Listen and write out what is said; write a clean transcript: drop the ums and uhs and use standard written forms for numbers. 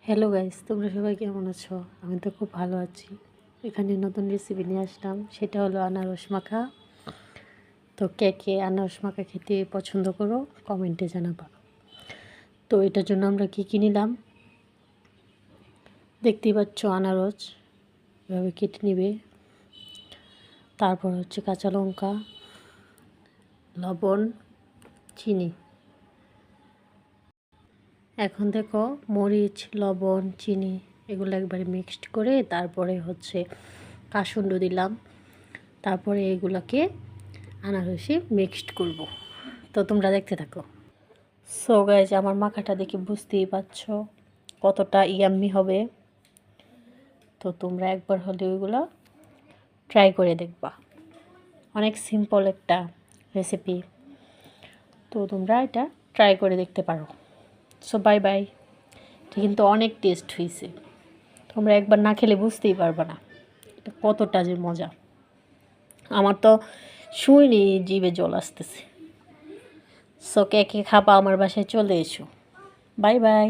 Hello guys, তোমরা সবাই কেমন আছো? আমি তো খুব ভালো আছি। এখানে নতুন রেসিপি নিয়ে আসলাম, সেটা হলো আনারস মাখা। তো কে কে আনারস মাখা খেতে পছন্দ করো কমেন্টে জানাবা। তো এটার জন্য আমরা কী নিলাম দেখতেই পাচ্ছ, আনারস এভাবে কেটে নিবে। তারপর হচ্ছে কাঁচা লঙ্কা, লবণ, চিনি। এখন দেখো, মরিচ, লবণ, চিনি এগুলো একবারে মিক্সড করে তারপরে হচ্ছে কাসুন্ড দিলাম। তারপরে এগুলোকে আনারসে মিক্সড করব। তো তোমরা দেখতে থাকো। সো গাইজ, আমার মাখাটা দেখে বুঝতেই পারছো কতটা ইয়াম্মি হবে। তো তোমরা একবার হলে ওইগুলো ট্রাই করে দেখবা। অনেক সিম্পল একটা রেসিপি, তো তোমরা এটা ট্রাই করে দেখতে পারো। So bye bye. এটা কিন্তু অনেক টেস্ট হয়েছে, তোমরা একবার না খেলে বুঝতেই পারবে না এটা কতটা যে মজা। আমার তো শুইনি জিভে জল আসতেছে। সো কে কে খাবা আমার বাসায় চলে এসো। Bye bye.